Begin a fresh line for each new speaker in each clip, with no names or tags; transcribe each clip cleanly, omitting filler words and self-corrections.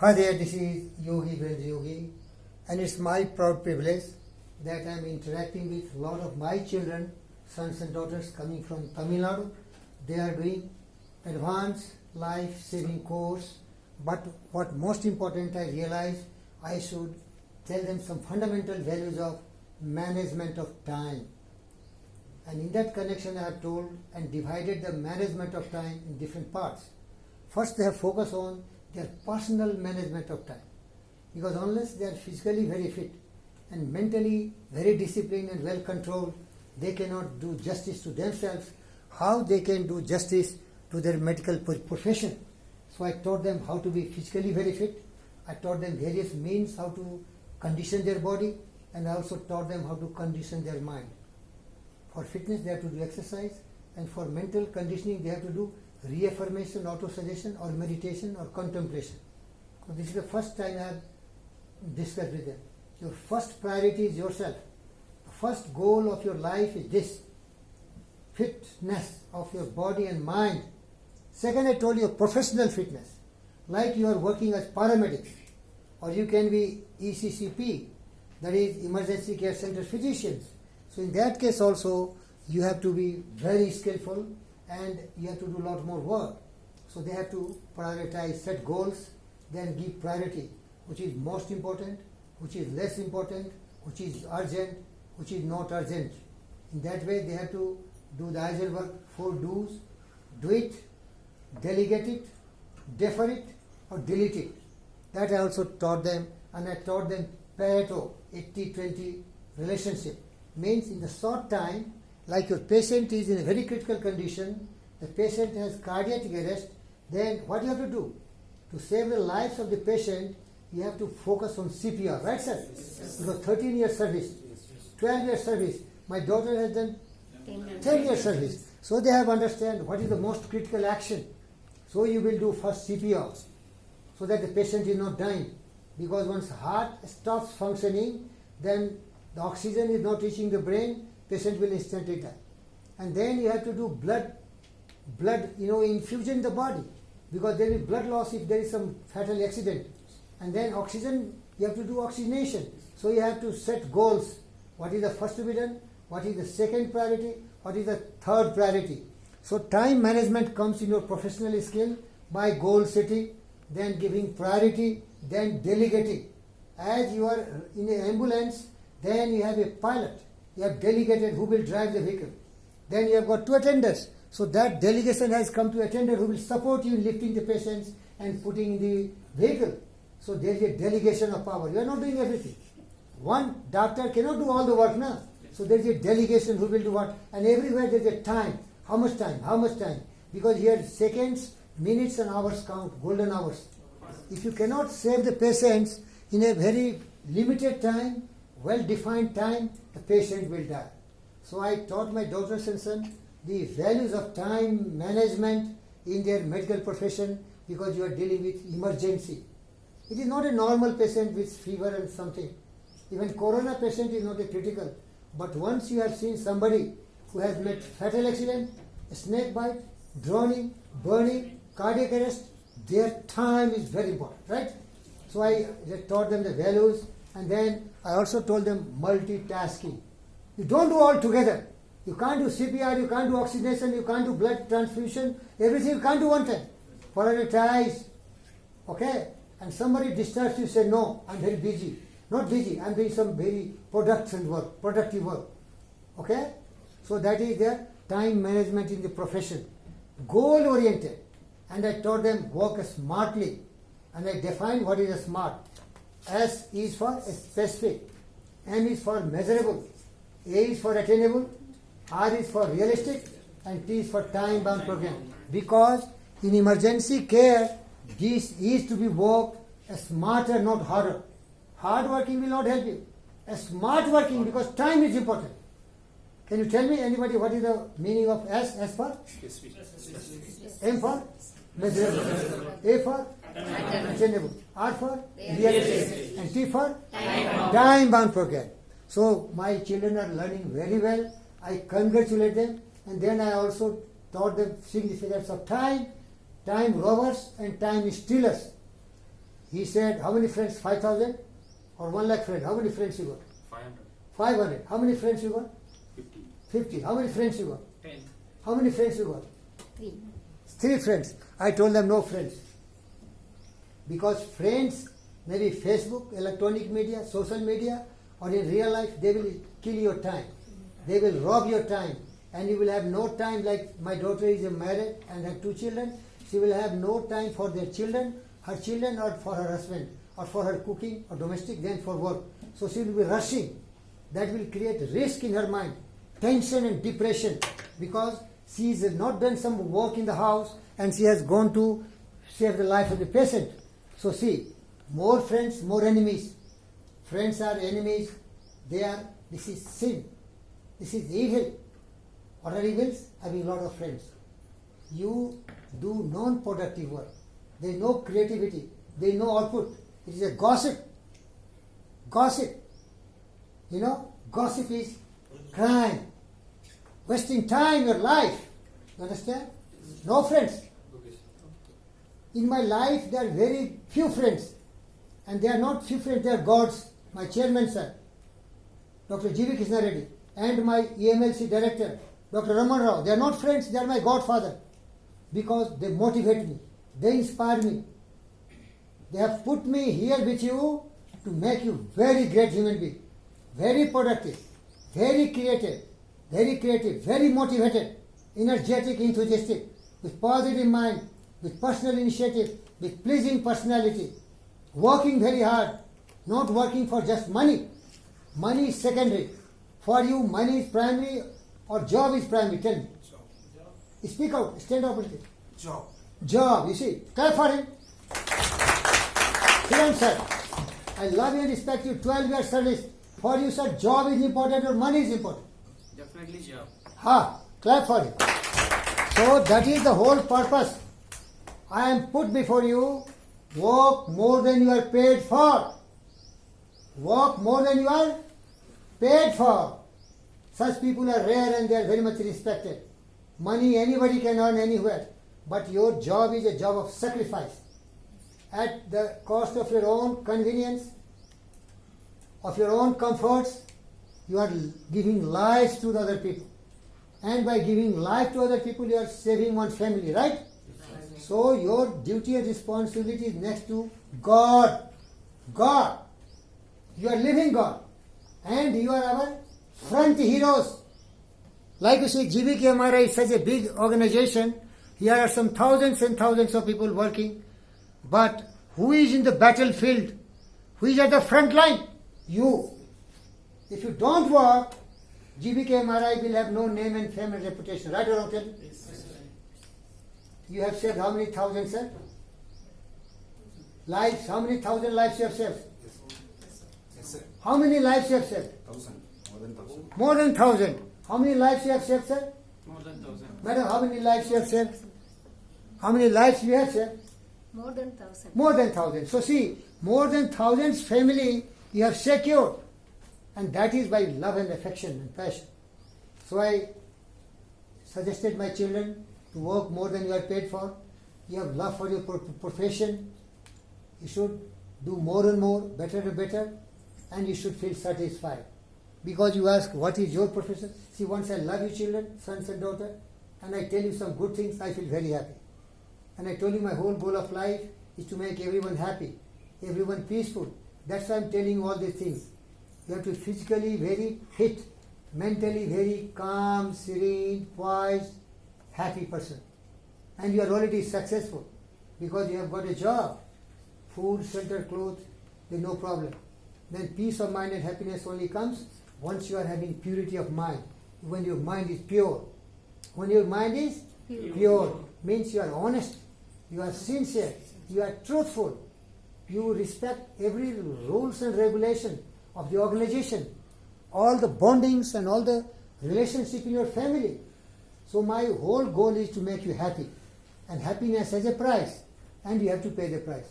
Hi there, this is Yogi Virendra Yogi, and it's my proud privilege that I'm interacting with a lot of my children, sons and daughters coming from Tamil Nadu. They are doing advanced life-saving course, but what most important I realized I should tell them some fundamental values of management of time. And in that connection I have told and divided the management of time in different parts. First they have focused on their personal management of time, because unless they are physically very fit and mentally very disciplined and well controlled, they cannot do justice to themselves. How they can do justice to their medical profession? So I taught them how to be physically very fit. I taught them various means how to condition their body, and I also taught them how to condition their mind. For fitness they have to do exercise, and for mental conditioning they have to do reaffirmation, auto-suggestion or meditation or contemplation. So this is the first time I have discussed with them. Your first priority is yourself. The first goal of your life is this: fitness of your body and mind. Second, I told you professional fitness, like you are working as paramedics, or you can be ECCP, that is Emergency Care Center physicians. So in that case also, you have to be very skillful and you have to do a lot more work. So they have to prioritize, set goals, then give priority, which is most important, which is less important, which is urgent, which is not urgent. In that way they have to do the ideal work, 4 do's: do it, delegate it, defer it, or delete it. That I also taught them, and I taught them Pareto 80-20 relationship. Means in the short time, like your patient is in a very critical condition, the patient has cardiac arrest, then what you have to do? To save the lives of the patient, you have to focus on CPR, right sir? Yes. Because 13 years service, 12 years service. My daughter has done 10 years service. So they have understand what is the most critical action. So you will do first CPR, so that the patient is not dying. Because once heart stops functioning, then the oxygen is not reaching the brain, patient will instantly die. And then you have to do blood infusion in the body, because there is blood loss if there is some fatal accident. And then oxygen, you have to do oxygenation. So you have to set goals. What is the first to be done? What is the second priority? What is the third priority? So time management comes in your professional skill by goal setting, then giving priority, then delegating. As you are in an ambulance, then you have a pilot. You have delegated who will drive the vehicle. Then you have got 2 attenders. So that delegation has come to attender who will support you in lifting the patients and putting in the vehicle. So there is a delegation of power. You are not doing everything. One doctor cannot do all the work now. So there is a delegation who will do what. And everywhere there is a time. How much time? How much time? Because here seconds, minutes and hours count, golden hours. If you cannot save the patients in a very limited time, well-defined time, the patient will die. So I taught my daughters and sons the values of time management in their medical profession, because you are dealing with emergency. It is not a normal patient with fever and something. Even corona patient is not a critical. But once you have seen somebody who has met fatal accident, a snake bite, drowning, burning, cardiac arrest, their time is very important, right? So I taught them the values, and then I also told them multitasking. You don't do all together. You can't do CPR, you can't do oxygenation, you can't do blood transfusion, everything you can't do one time. Prioritize. Okay? And somebody disturbs you, say, no, I'm very busy. Not busy, I'm doing some very productive work. Okay? So that is their time management in the profession. Goal oriented. And I taught them work smartly. And I defined what is a smart. S is for specific, M is for measurable, A is for attainable, R is for realistic, and T is for time-bound program. Because in emergency care, this is to be worked smarter, not harder. Hard working will not help you. Smart working, because time is important. Can you tell me, anybody, what is the meaning of S? S for? M for? Measurable. A for? Attainable. R for? Realistic. And T for? Time-bound program. So my children are learning very well. I congratulate them, and then I also taught them significance of time, time robbers and time stealers. He said, how many friends? 5,000 or 1 lakh friends? How many friends you got?
500.
500. How many friends you got?
50.
50. How many friends you got?
10.
How many friends you got?
3.
3 friends. I told them no friends. Because friends, maybe Facebook, electronic media, social media, or in real life, they will kill your time. They will rob your time. And you will have no time, like my daughter is married and have 2 children. She will have no time for their children, her children, or for her husband, or for her cooking or domestic, then for work. So she will be rushing. That will create risk in her mind, tension and depression, because she has not done some work in the house and she has gone to save the life of the patient. So see, more friends, more enemies. Friends are enemies. This is sin. This is evil. What are evils? Having a lot of friends. You do non-productive work. There is no creativity. There is no output. It is a gossip. Gossip. You know, gossip is crime. Wasting time, your life. You understand? No friends. In my life, there are very few friends. And they are not few friends, they are gods. My chairman, sir, Dr. G.V. Krishna Reddy, and my EMLC director, Dr. Raman Rao. They are not friends, they are my godfather. Because they motivate me, they inspire me. They have put me here with you to make you very great human being. Very productive, very creative, very motivated, energetic, enthusiastic, with positive mind, with personal initiative, with pleasing personality, working very hard, not working for just money. Money is secondary. For you, money is primary or job is primary. Tell me. Speak out. Stand up.
Job.
Job. You see. Clap for him. Kiran sir, I love you and respect you. 12 years service. For you, sir, job is important or money is important?
Definitely job.
Ha! Clap for him. So that is the whole purpose. I am put before you. Work more than you are paid for. Work more than you are paid for. Such people are rare and they are very much respected. Money anybody can earn anywhere. But your job is a job of sacrifice. At the cost of your own convenience, of your own comforts, you are giving lives to the other people. And by giving life to other people, you are saving one family, right? So your duty and responsibility is next to God. God. You are living God. And you are our front heroes. Like you see, GVKMRI is such a big organization. Here are some thousands and thousands of people working. But who is in the battlefield? Who is at the front line? You. If you don't work, GVKMRI will have no name and fame and reputation. Right or wrong? Tell me? You have saved how many thousands, sir? Lives. How many thousand lives you have saved?
Yes, sir.
How many lives you have saved?
1,000. More than 1,000.
More than 1,000. How many lives you have saved, sir?
More than 1,000.
Madam, how many lives you have saved? How many lives you have saved?
More than 1,000.
More than 1,000. So see, more than 1,000's family you have secured. And that is by love and affection and passion. So I suggested my children to work more than you are paid for. You have love for your profession. You should do more and more, better and better, and you should feel satisfied. Because you ask, what is your profession? See, once I love you children, sons and daughters, and I tell you some good things, I feel very happy. And I told you my whole goal of life is to make everyone happy, everyone peaceful. That's why I'm telling you all these things. You have to be physically very fit, mentally very calm, serene, poised, happy person. And you are already successful because you have got a job, food, shelter, clothes, there's no problem. Then peace of mind and happiness only comes once you are having purity of mind. When your mind is pure. When your mind is pure, means you are honest, you are sincere, you are truthful, you respect every rules and regulation of the organization, all the bondings and all the relationship in your family. So my whole goal is to make you happy. And happiness has a price. And you have to pay the price.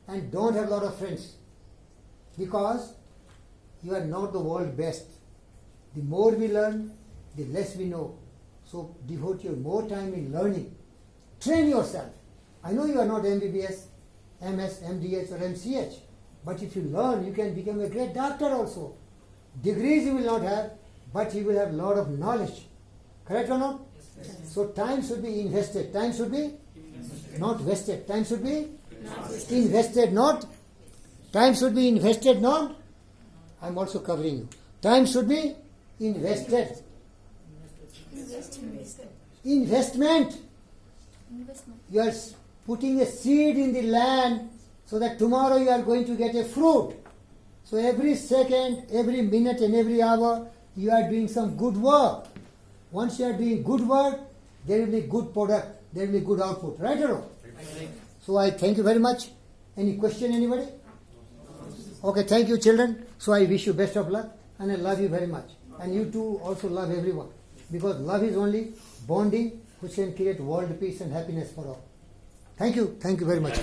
And don't have a lot of friends. Because you are not the world best. The more we learn, the less we know. So devote your more time in learning. Train yourself. I know you are not MBBS, MS, MDH or MCH. But if you learn, you can become a great doctor also. Degrees you will not have, but you will have a lot of knowledge. Correct or not? So time should be invested. Time should be not wasted. Time should be invested, not. Time should be invested, not. I'm also covering you. Time should be invested. Investment. You are putting a seed in the land so that tomorrow you are going to get a fruit. So every second, every minute and every hour you are doing some good work. Once you are doing good work, there will be good product, there will be good output. Right or wrong? So I thank you very much. Any question, anybody? Okay, thank you children. So I wish you best of luck and I love you very much. And you too also love everyone. Because love is only bonding which can create world peace and happiness for all. Thank you very much.